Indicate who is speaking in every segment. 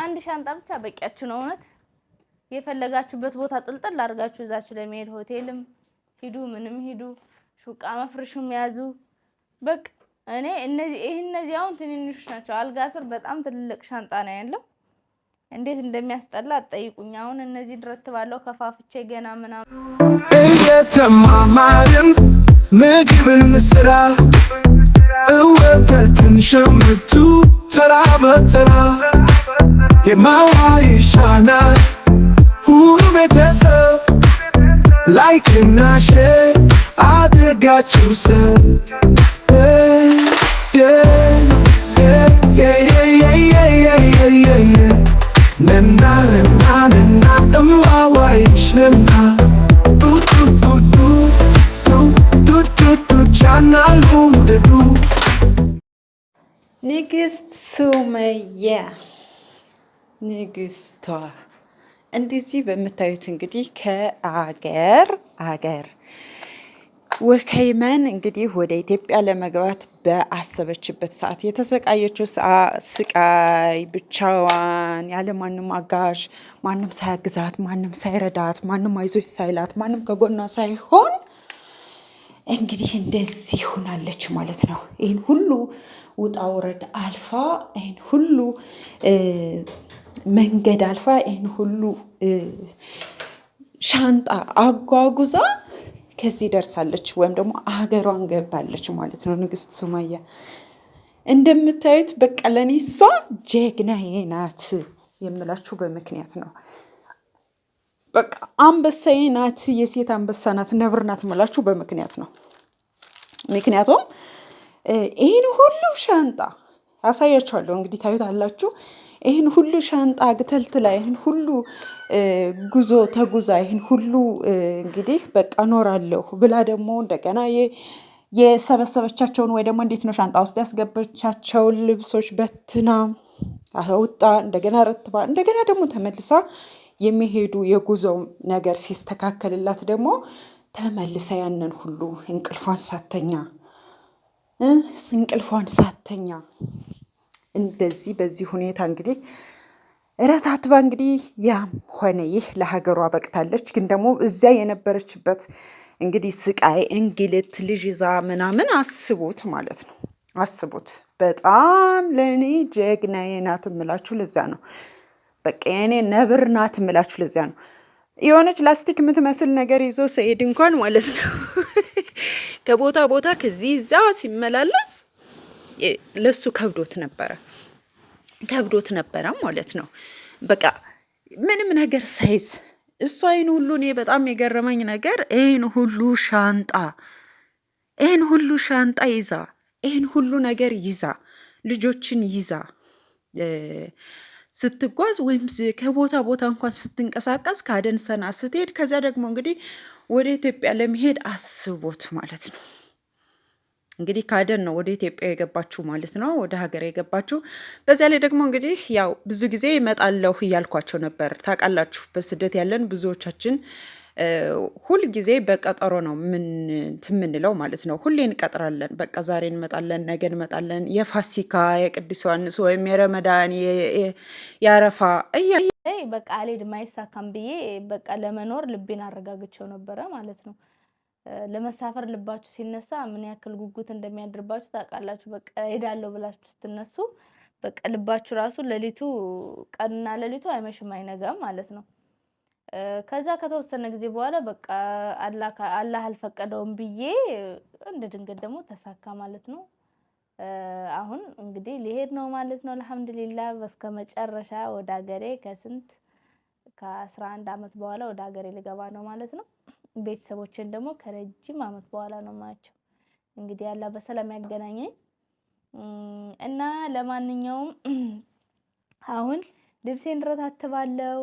Speaker 1: አንድ ሻንጣ ብቻ በቂያችሁ ነው እውነት የፈለጋችሁበት ቦታ ጥልጥል አድርጋችሁ እዛችሁ ለመሄድ ሆቴልም ሂዱ ምንም ሂዱ ሹቃ መፍረሽም ያዙ በቃ እኔ እነዚህ አሁን ትንንሽ ናቸው አልጋ ስር በጣም ትልቅ ሻንጣ ነው ያለው እንዴት እንደሚያስጠላ አትጠይቁኝ አሁን እነዚህ ድረት ባለው ከፋፍቼ ገና ምናምን
Speaker 2: እየተማማርን ምግብን ስራ እወተትን ሸምቱ ተራ በተራ የማዋ ይሻናል ሁሉ ቤተሰብ ላይክና ሼር አድርጋችሁ ሰብ ነና እማዋይሽ ነና ቻናል ሁምደዱ
Speaker 3: ንግስት ሱመያ ንግስቷ እንደዚህ በምታዩት እንግዲህ ከአገር ወከይመን እንግዲህ ወደ ኢትዮጵያ ለመግባት በአሰበችበት ሰዓት የተሰቃየችው ስቃይ ብቻዋን ያለ ማንም አጋዥ ማንም ሳያግዛት ማንም ሳይረዳት ማንም አይዞሽ ሳይላት ማንም ከጎኗ ሳይሆን እንግዲህ እንደዚህ ሆናለች ማለት ነው። ይህን ሁሉ ውጣ ውረድ አልፋ ይህን ሁሉ መንገድ አልፋ ይህን ሁሉ ሻንጣ አጓጉዛ ከዚህ ደርሳለች ወይም ደግሞ አገሯን ገብታለች ማለት ነው። ንግስት ሱመያ እንደምታዩት በቃ ለኔ እሷ ጀግናዬ ናት የምላችሁ በምክንያት ነው። በቃ አንበሳዬ ናት፣ የሴት አንበሳ ናት፣ ነብር ናት የምላችሁ በምክንያት ነው። ምክንያቱም ይህን ሁሉ ሻንጣ አሳያችኋለሁ እንግዲህ ታዩታላችሁ። ይህን ሁሉ ሻንጣ ግተልትላ ይህን ሁሉ ጉዞ ተጉዛ ይህን ሁሉ እንግዲህ በቃ ኖራለሁ ብላ ደግሞ እንደገና የሰበሰበቻቸውን ወይ ደግሞ እንዴት ነው ሻንጣ ውስጥ ያስገበቻቸውን ልብሶች በትና አውጣ እንደገና ረትባ እንደገና ደግሞ ተመልሳ የሚሄዱ የጉዞው ነገር ሲስተካከልላት ደግሞ ተመልሳ ያንን ሁሉ እንቅልፏን ሳተኛ እንደዚህ በዚህ ሁኔታ እንግዲህ ረታትባ እንግዲህ ያም ሆነ ይህ ለሀገሯ በቅታለች። ግን ደግሞ እዚያ የነበረችበት እንግዲህ ስቃይ እንግልት ልጅ ይዛ ምናምን አስቡት ማለት ነው። አስቡት። በጣም ለእኔ ጀግናዬ ናት የምላችሁ ለዚያ ነው። በቃ የኔ ነብር ናት የምላችሁ ለዚያ ነው። የሆነች ላስቲክ የምትመስል ነገር ይዞ ሰይድ እንኳን ማለት ነው ከቦታ ቦታ ከዚህ እዛ ሲመላለስ ለሱ ከብዶት ነበረ ማለት ነው። በቃ ምንም ነገር ሳይዝ እሷ ይህን ሁሉ እኔ በጣም የገረመኝ ነገር ይህን ሁሉ ሻንጣ ይዛ ይህን ሁሉ ነገር ይዛ ልጆችን ይዛ ስትጓዝ ወይም ከቦታ ቦታ እንኳን ስትንቀሳቀስ ከአደን ሰና ስትሄድ ከዚያ ደግሞ እንግዲህ ወደ ኢትዮጵያ ለመሄድ አስቦት ማለት ነው። እንግዲህ ከአደን ነው ወደ ኢትዮጵያ የገባችሁ ማለት ነው፣ ወደ ሀገር የገባችሁ። በዚያ ላይ ደግሞ እንግዲህ ያው ብዙ ጊዜ እመጣለሁ እያልኳቸው ነበር። ታውቃላችሁ በስደት ያለን ብዙዎቻችን ሁል ጊዜ በቀጠሮ ነው የምንለው ማለት ነው። ሁሌ እንቀጥራለን። በቃ ዛሬ እንመጣለን፣ ነገ እንመጣለን። የፋሲካ የቅዱስ ዮሐንስ ወይም የረመዳን የአረፋ
Speaker 1: በቃ አልሄድም አይሳካም ብዬ በቃ ለመኖር ልቤን አረጋግቼው ነበረ ማለት ነው። ለመሳፈር ልባችሁ ሲነሳ ምን ያክል ጉጉት እንደሚያድርባችሁ ታውቃላችሁ። በቃ ሄዳለሁ ብላችሁ ስትነሱ በቃ ልባችሁ ራሱ ቀንና ሌሊቱ አይመሽም አይነጋም ማለት ነው። ከዛ ከተወሰነ ጊዜ በኋላ በቃ አላህ አልፈቀደውም ብዬ እንደ ድንገት ደግሞ ተሳካ ማለት ነው። አሁን እንግዲህ ሊሄድ ነው ማለት ነው። አልহামዱሊላህ በስከመጨረሻ ወደ ሀገሬ ከ11 አመት በኋላ ወደ ሀገሬ ልገባ ነው ማለት ነው። ቤተሰቦችን ደግሞ ከረጅም አመት በኋላ ነው ማያቸው። እንግዲህ አላህ በሰላም ያገናኘኝ እና ለማንኛውም አሁን ልብሴን ረታትባለሁ።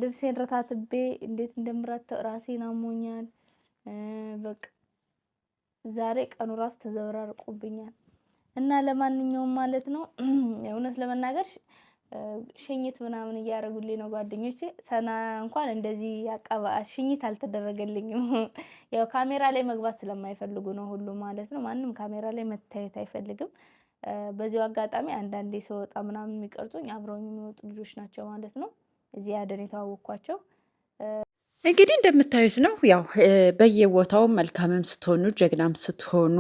Speaker 1: ልብሴን ረታትቤ እንዴት እንደምራተው ራሴን አሞኛል። በቃ ዛሬ ቀኑ ራሱ ተዘበራርቆብኛል እና ለማንኛውም ማለት ነው እውነት ለመናገር ሽኝት ምናምን እያደረጉልኝ ነው ጓደኞቼ። ሰና እንኳን እንደዚህ ሽኝት አልተደረገልኝም። ያው ካሜራ ላይ መግባት ስለማይፈልጉ ነው ሁሉ ማለት ነው። ማንም ካሜራ ላይ መታየት አይፈልግም። በዚሁ አጋጣሚ አንዳንዴ ስወጣ ምናምን የሚቀርጹኝ አብረውኝ የሚወጡ ልጆች ናቸው ማለት ነው። እዚህ አደን የተዋወቅኳቸው።
Speaker 3: እንግዲህ እንደምታዩት ነው። ያው በየቦታው መልካምም ስትሆኑ ጀግናም ስትሆኑ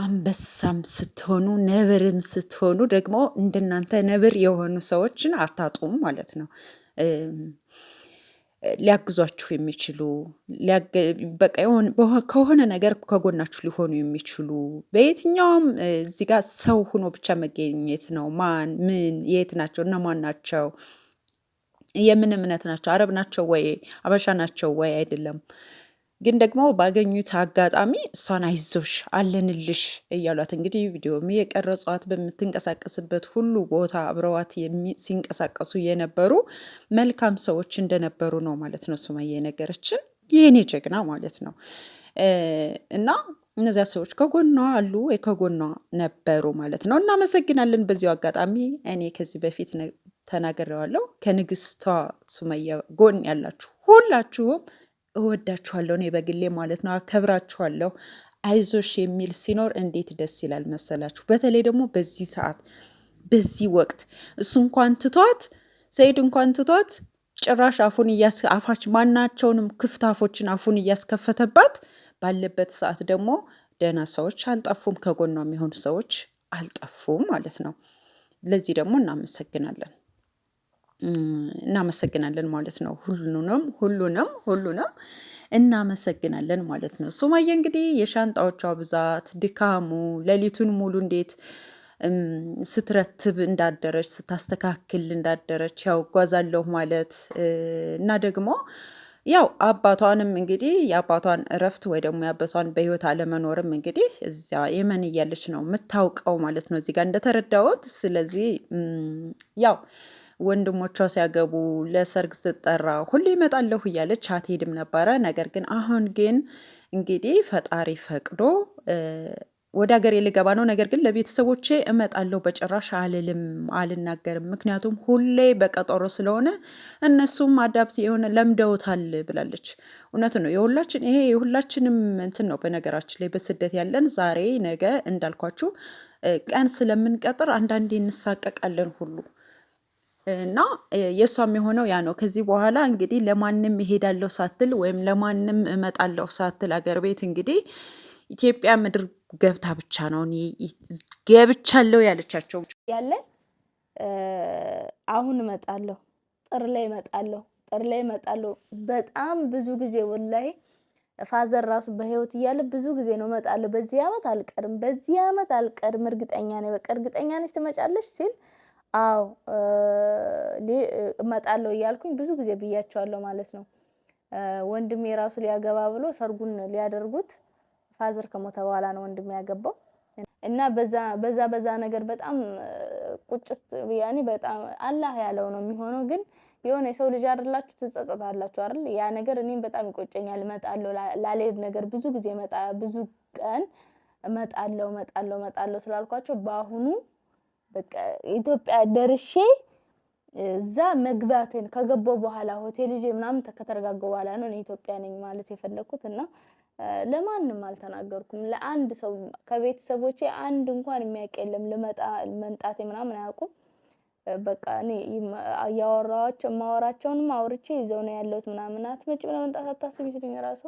Speaker 3: አንበሳም ስትሆኑ ነብርም ስትሆኑ ደግሞ እንደናንተ ነብር የሆኑ ሰዎችን አታጡም ማለት ነው። ሊያግዟችሁ የሚችሉ በቃ ከሆነ ነገር ከጎናችሁ ሊሆኑ የሚችሉ በየትኛውም እዚህ ጋር ሰው ሆኖ ብቻ መገኘት ነው። ማን ምን የት ናቸው እነማን ናቸው የምን እምነት ናቸው አረብ ናቸው ወይ አበሻ ናቸው ወይ አይደለም፣ ግን ደግሞ ባገኙት አጋጣሚ እሷን አይዞሽ አለንልሽ እያሏት እንግዲህ ቪዲዮም የቀረጿት በምትንቀሳቀስበት ሁሉ ቦታ አብረዋት ሲንቀሳቀሱ የነበሩ መልካም ሰዎች እንደነበሩ ነው ማለት ነው ሱመያ የነገረችን፣ የኔ ጀግና ማለት ነው። እና እነዚያ ሰዎች ከጎኗ አሉ ወይ ከጎኗ ነበሩ ማለት ነው። እናመሰግናለን። በዚሁ አጋጣሚ እኔ ከዚህ በፊት ተናግሬዋለሁ። ከንግስቷ ሱመያ ጎን ያላችሁ ሁላችሁም እወዳችኋለሁ፣ እኔ በግሌ ማለት ነው አከብራችኋለሁ። አይዞሽ የሚል ሲኖር እንዴት ደስ ይላል መሰላችሁ። በተለይ ደግሞ በዚህ ሰዓት በዚህ ወቅት እሱ እንኳን ትቷት ሰይድ እንኳን ትቷት ጭራሽ አፋች ማናቸውንም ክፍት አፎችን አፉን እያስከፈተባት ባለበት ሰዓት ደግሞ ደህና ሰዎች አልጠፉም፣ ከጎኗ የሚሆኑ ሰዎች አልጠፉም ማለት ነው። ለዚህ ደግሞ እናመሰግናለን ማለት ነው። ሁሉንም እናመሰግናለን ማለት ነው። ሱመያ እንግዲህ የሻንጣዎቿ ብዛት ድካሙ፣ ሌሊቱን ሙሉ እንዴት ስትረትብ እንዳደረች ስታስተካክል እንዳደረች ያው እጓዛለሁ ማለት እና ደግሞ ያው አባቷንም እንግዲህ የአባቷን እረፍት ወይ ደግሞ የአባቷን በህይወት አለመኖርም እንግዲህ እዚያ የመን እያለች ነው የምታውቀው ማለት ነው እዚህ ጋር እንደተረዳሁት። ስለዚህ ያው ወንድሞቿ ሲያገቡ ለሰርግ ስትጠራ ሁሌ ይመጣለሁ እያለች አትሄድም ነበረ። ነገር ግን አሁን ግን እንግዲህ ፈጣሪ ፈቅዶ ወደ ሀገሬ ልገባ ነው። ነገር ግን ለቤተሰቦቼ እመጣለሁ በጭራሽ አልናገርም፣ ምክንያቱም ሁሌ በቀጠሮ ስለሆነ እነሱም አዳፕት የሆነ ለምደውታል ብላለች። እውነት ነው። ይሄ የሁላችንም እንትን ነው። በነገራችን ላይ በስደት ያለን ዛሬ ነገ እንዳልኳችሁ ቀን ስለምንቀጥር አንዳንዴ እንሳቀቃለን ሁሉ እና የእሷም የሆነው ያ ነው። ከዚህ በኋላ እንግዲህ ለማንም እሄዳለሁ ሳትል ወይም ለማንም እመጣለሁ ሳትል አገር ቤት እንግዲህ ኢትዮጵያ ምድር ገብታ ብቻ ነው ገብቻለሁ ያለቻቸው
Speaker 1: ያለን አሁን እመጣለሁ፣ ጥር ላይ እመጣለሁ። በጣም ብዙ ጊዜ ወላሂ ፋዘር ራሱ በህይወት እያለ ብዙ ጊዜ ነው እመጣለሁ፣ በዚህ ዓመት አልቀርም እርግጠኛ ነኝ፣ በቃ እርግጠኛ ነሽ ትመጫለሽ ሲል አዎ እመጣለሁ እያልኩኝ ብዙ ጊዜ ብያቸዋለሁ ማለት ነው። ወንድሜ ራሱ ሊያገባ ብሎ ሰርጉን ሊያደርጉት ፋዘር ከሞተ በኋላ ነው ወንድሜ ያገባው እና በዛ ነገር በጣም ቁጭት ያኔ በጣም አላህ ያለው ነው የሚሆነው። ግን የሆነ የሰው ልጅ አይደላችሁ ትጸጸታላችሁ አይደል? ያ ነገር እኔም በጣም ይቆጨኛል። እመጣለሁ ላልሄድ ነገር ብዙ ቀን እመጣለሁ ስላልኳቸው በአሁኑ በቃ ኢትዮጵያ ደርሼ እዛ መግባቴን ከገባው በኋላ ሆቴል ይዤ ምናምን ከተረጋጋው በኋላ ነው ኢትዮጵያ ነኝ ማለት የፈለኩት እና ለማንም አልተናገርኩም። ለአንድ ሰው ከቤተሰቦቼ አንድ እንኳን የሚያውቅ የለም። መንጣቴ ምናምን አያውቁም። በቃ እኔ ማወራቸውንም አውርቼ ይዘው ነው ያለሁት ምናምን አትመጭም ለመምጣት አታስቢ ሲሉኝ ራሱ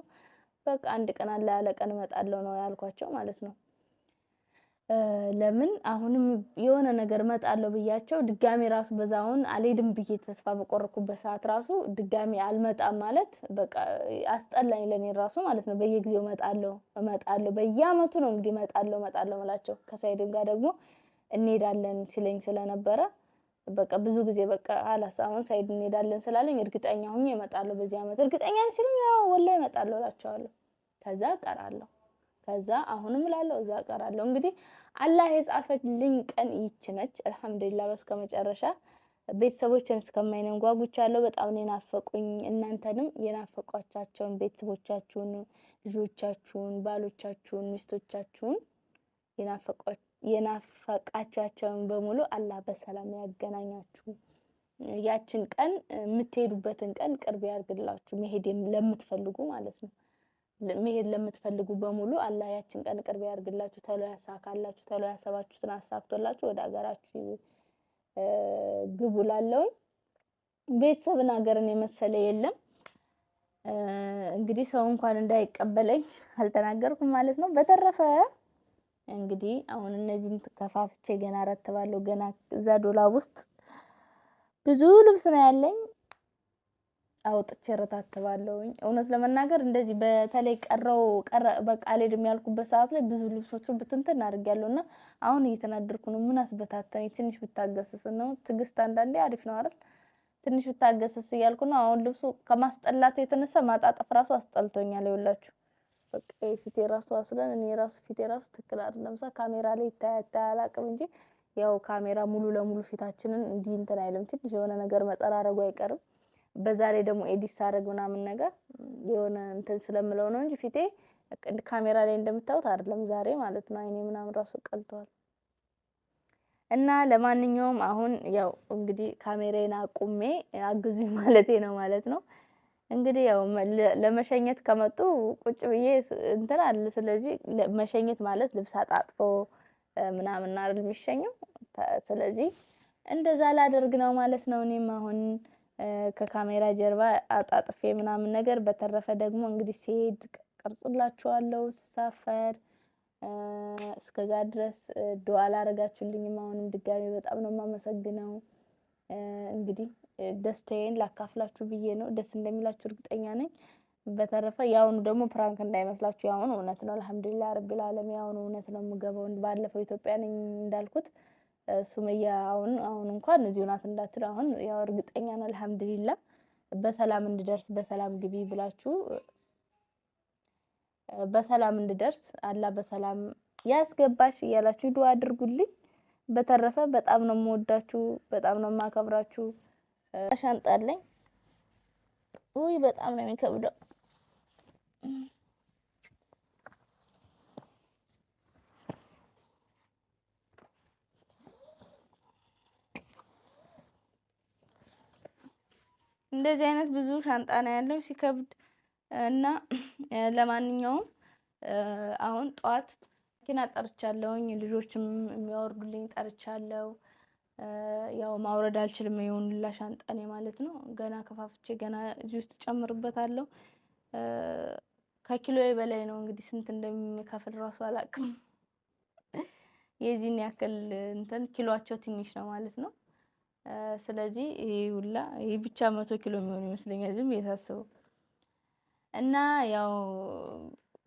Speaker 1: በቃ አንድ ቀን አለ ያለ ቀን እመጣለሁ ነው ያልኳቸው ማለት ነው። ለምን አሁንም የሆነ ነገር እመጣለሁ ብያቸው ድጋሚ ራሱ በዛውን አልሄድም ብዬ ተስፋ በቆረኩበት ሰዓት ራሱ ድጋሚ አልመጣም ማለት በቃ አስጠላኝ ለኔ ራሱ ማለት ነው። በየጊዜው እመጣለሁ በየአመቱ ነው እንግዲህ እመጣለሁ ማለት ከሳይድም ጋር ደግሞ እንሄዳለን ሲለኝ ስለነበረ በቃ ብዙ ጊዜ በቃ አላሳውን ሳይድ እንሄዳለን ስላለኝ እርግጠኛ ሆኜ እመጣለሁ በዚህ አመት እርግጠኛ ነኝ ሲሉኝ ያው ወላሂ እመጣለሁ እላቸዋለሁ። ከዛ ቀራለሁ፣ ከዛ አሁንም እላለሁ እዛ ቀራለሁ። እንግዲህ አላህ የጻፈልኝ ቀን ይች ነች። አልহামዱሊላህ በስከመጨረሻ ቤተሰቦችን እስከማይነም ጓጉቻለሁ። በጣም ነው የናፈቁኝ። እናንተንም የናፈቋቻቸውን ቤተሰቦቻችሁን፣ ልጆቻችሁን፣ ባሎቻችሁን፣ ሚስቶቻችሁን የናፈቃቻቸውን በሙሉ አላህ በሰላም ያገናኛችሁ። ያችን ቀን የምትሄዱበትን ቀን ቅርብ ያርግላችሁ፣ መሄድ ለምትፈልጉ ማለት ነው። መሄድ ለምትፈልጉ በሙሉ አላህ ያችን ቀን ቅርብ ያርግላችሁ፣ ተሎ ያሳካላችሁ፣ ተሎ ያሰባችሁትን አሳክቶላችሁ ወደ ሀገራችሁ ግቡ ላለውኝ። ቤተሰብን ሀገርን የመሰለ የለም። እንግዲህ ሰው እንኳን እንዳይቀበለኝ አልተናገርኩም ማለት ነው። በተረፈ እንግዲህ አሁን እነዚህን ከፋፍቼ ገና ረትባለሁ። ገና እዛ ዶላብ ውስጥ ብዙ ልብስ ነው ያለኝ፣ አውጥቼ ረታተባለሁኝ። እውነት ለመናገር እንደዚህ በተለይ በቃ አልሄድም ያልኩበት ሰዓት ላይ ብዙ ልብሶችን ብትንትን አድርጌያለሁና አሁን እየተናደርኩ ነው። ምን አስበታተኝ? ትንሽ ብታገስስ ነው። ትዕግስት አንዳንዴ አሪፍ ነው አይደል? ትንሽ ብታገስስ እያልኩ ነው። አሁን ልብሱ ከማስጠላቱ የተነሳ ማጣጠፍ ራሱ አስጠልቶኛል። ይኸውላችሁ በቃ ፊቴ ራሱ አስለን እኔ ራሱ ፊቴ ራሱ ትክክል አይደለም። ካሜራ ላይ ይታያል አቅም እንጂ ያው ካሜራ ሙሉ ለሙሉ ፊታችንን እንዲህ እንትን አይልም። ትንሽ የሆነ ነገር መጠራረጉ አይቀርም። በዛ ላይ ደግሞ ኤዲት ሳደርግ ምናምን ነገር የሆነ እንትን ስለምለው ነው እንጂ ፊቴ ካሜራ ላይ እንደምታዩት አይደለም ዛሬ ማለት ነው። አይኔ ምናምን ራሱ ቀልቷል። እና ለማንኛውም አሁን ያው እንግዲህ ካሜራዬን አቁሜ አግዙኝ ማለቴ ነው ማለት ነው። እንግዲህ ያው ለመሸኘት ከመጡ ቁጭ ብዬ እንትን አለ። ስለዚህ መሸኘት ማለት ልብስ አጣጥፎ ምናምን አይደል የሚሸኘው። ስለዚህ እንደዛ ላደርግ ነው ማለት ነው። እኔም አሁን ከካሜራ ጀርባ አጣጥፌ ምናምን ነገር። በተረፈ ደግሞ እንግዲህ ሲሄድ ቀርጽላችኋለሁ ስሳፈር። እስከዛ ድረስ ዱዓ ላረጋችሁልኝም አሁንም ድጋሚ በጣም ነው የማመሰግነው። እንግዲህ ደስታዬን ላካፍላችሁ ብዬ ነው። ደስ እንደሚላችሁ እርግጠኛ ነኝ። በተረፈ ያውኑ ደግሞ ፕራንክ እንዳይመስላችሁ፣ ያውኑ እውነት ነው። አልሐምዱሊላህ ረቢል ዓለሚን ያውኑ እውነት ነው የምገባው። ባለፈው ኢትዮጵያ ነኝ እንዳልኩት ሱመያ አሁን እንኳን እዚሁ ናት እንዳትሉ፣ አሁን ያው እርግጠኛ ነው አልሐምዱሊላህ። በሰላም እንድደርስ በሰላም ግቢ ብላችሁ በሰላም እንድደርስ አላህ በሰላም ያስገባሽ እያላችሁ ዱዓ አድርጉልኝ። በተረፈ በጣም ነው የምወዳችሁ፣ በጣም ነው የማከብራችሁ። ሻንጣለኝ ውይ በጣም ነው የሚከብደው። እንደዚህ አይነት ብዙ ሻንጣ ነው ያለው ሲከብድ። እና ለማንኛውም አሁን ጧት መኪና ጠርቻለሁኝ፣ ልጆችም የሚያወርዱልኝ ጠርቻለሁ። ያው ማውረድ አልችልም የሆኑላ ሻንጣኔ ማለት ነው። ገና ከፋፍቼ ገና እዚህ ውስጥ ጨምርበታለሁ። ከኪሎዬ በላይ ነው እንግዲህ ስንት እንደሚከፍል ራሱ አላውቅም። የዚህን ያክል እንትን ኪሎአቸው ትንሽ ነው ማለት ነው። ስለዚህ ይሄ ብቻ 100 ኪሎ የሚሆን ይመስለኛል ዝም የሳስበው። እና ያው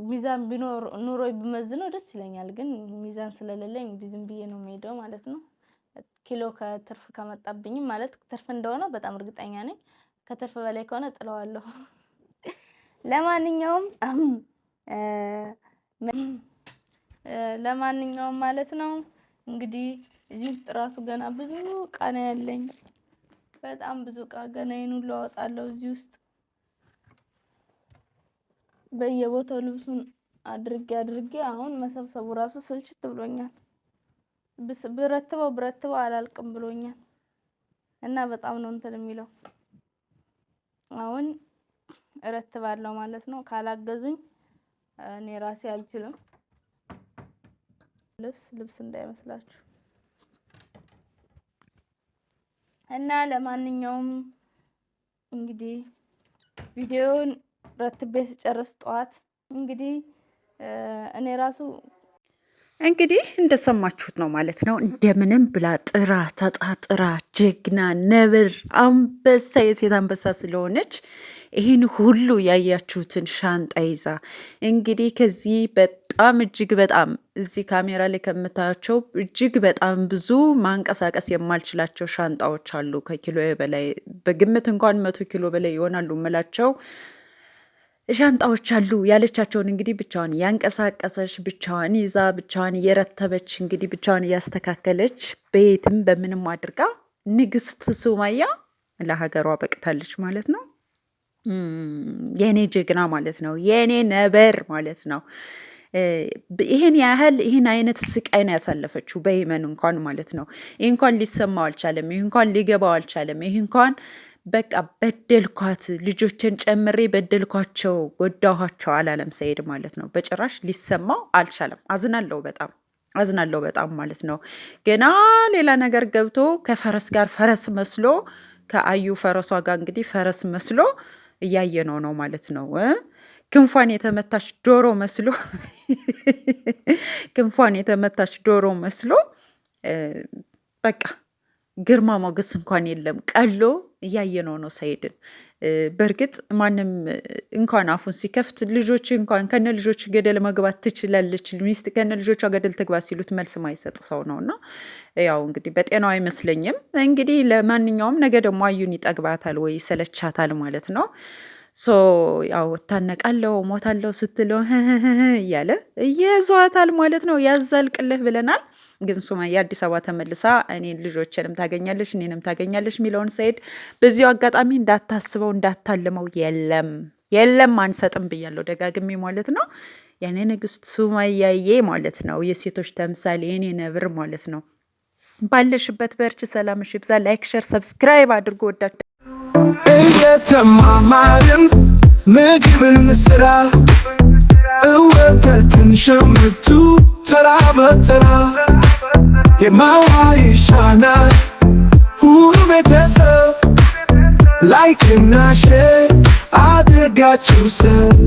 Speaker 1: ሚዛን ቢኖር ኑሮ ቢመዝነው ደስ ይለኛል፣ ግን ሚዛን ስለሌለኝ እንግዲህ ዝም ብዬ ነው የምሄደው ማለት ነው። ኪሎ ከትርፍ ከመጣብኝም ማለት ትርፍ እንደሆነ በጣም እርግጠኛ ነኝ። ከትርፍ በላይ ከሆነ ጥለዋለሁ። ለማንኛውም ማለት ነው እንግዲህ እዚህ ውስጥ ራሱ ገና ብዙ እቃ ነው ያለኝ፣ በጣም ብዙ እቃ ገና ይሄን ሁሉ አወጣለሁ እዚህ ውስጥ። በየቦታው ልብሱን አድርጌ አሁን መሰብሰቡ ራሱ ስልችት ብሎኛል። ብረትበው አላልቅም ብሎኛል። እና በጣም ነው እንትን የሚለው። አሁን እረትባለሁ ማለት ነው። ካላገዙኝ እኔ ራሴ አልችልም። ልብስ እንዳይመስላችሁ። እና ለማንኛውም እንግዲህ ቪዲዮውን ረትቤ ስጨርስ ጠዋት እንግዲህ እኔ ራሱ
Speaker 3: እንግዲህ እንደሰማችሁት ነው ማለት ነው። እንደምንም ብላ ጥራ ተጣጥራ ጀግና ነብር አንበሳ የሴት አንበሳ ስለሆነች ይህን ሁሉ ያያችሁትን ሻንጣ ይዛ እንግዲህ ከዚህ በጣም እጅግ በጣም እዚህ ካሜራ ላይ ከምታያቸው እጅግ በጣም ብዙ ማንቀሳቀስ የማልችላቸው ሻንጣዎች አሉ። ከኪሎ በላይ በግምት እንኳን 100 ኪሎ በላይ ይሆናሉ ምላቸው ሻንጣዎች አሉ ያለቻቸውን እንግዲህ ብቻዋን ያንቀሳቀሰች ብቻዋን ይዛ ብቻዋን እየረተበች እንግዲህ ብቻዋን እያስተካከለች በየትም በምንም አድርጋ ንግስት ሱመያ ለሀገሯ በቅታለች ማለት ነው። የኔ ጀግና ማለት ነው። የኔ ነበር ማለት ነው። ይህን ያህል ይህን አይነት ስቃይ ነው ያሳለፈችው በየመን እንኳን ማለት ነው። ይህ እንኳን ሊሰማው አልቻለም። ይህ እንኳን ሊገባው አልቻለም። ይህ እንኳን በቃ በደልኳት፣ ልጆችን ጨምሬ በደልኳቸው፣ ጎዳኋቸው አላለም ሰኢድ ማለት ነው። በጭራሽ ሊሰማው አልቻለም። አዝናለሁ በጣም ማለት ነው። ገና ሌላ ነገር ገብቶ ከፈረስ ጋር ፈረስ መስሎ ከአዩ ፈረሷ ጋር እንግዲህ ፈረስ መስሎ እያየነው ነው ማለት ነው። ክንፏን የተመታች ዶሮ መስሎ ክንፏን የተመታች ዶሮ መስሎ በቃ ግርማ ሞገስ እንኳን የለም፣ ቀሎ እያየነው ነው ሰኢድን። በእርግጥ ማንም እንኳን አፉን ሲከፍት ልጆች እንኳን ከነ ልጆች ገደል መግባት ትችላለች፣ ሚስት ከነ ልጆቿ ገደል ትግባ ሲሉት መልስ ማይሰጥ ሰው ነውና ያው እንግዲህ በጤናው አይመስለኝም። እንግዲህ ለማንኛውም ነገ ደግሞ አዩን ይጠግባታል ወይ ይሰለቻታል ማለት ነው። ያው ታነቃለው ሞታለው ስትለው እያለ እየዟታል ማለት ነው። ያዛልቅልህ ብለናል። ግን ሱመያ አዲስ አበባ ተመልሳ እኔን ልጆችንም ታገኛለሽ እኔንም ታገኛለሽ የሚለውን ሰኢድ በዚሁ አጋጣሚ እንዳታስበው እንዳታልመው፣ የለም አንሰጥም ብያለሁ ደጋግሜ ማለት ነው። ያኔ ንግስት ሱመያዬ ማለት ነው፣ የሴቶች ተምሳሌ የኔ ነብር ማለት ነው። ባለሽበት በርች፣ ሰላምሽ ይብዛ። ላይክ፣ ሼር፣ ሰብስክራይብ አድርጎ ወዳችሁ
Speaker 2: እየተማማርን ምግብን ስራ እወተትን ሸምቱ ተራ በተራ የማዋ ይሻናል ሁሉ ቤተሰብ ላይክ እና ሼር አድርጋችሁ ሰብ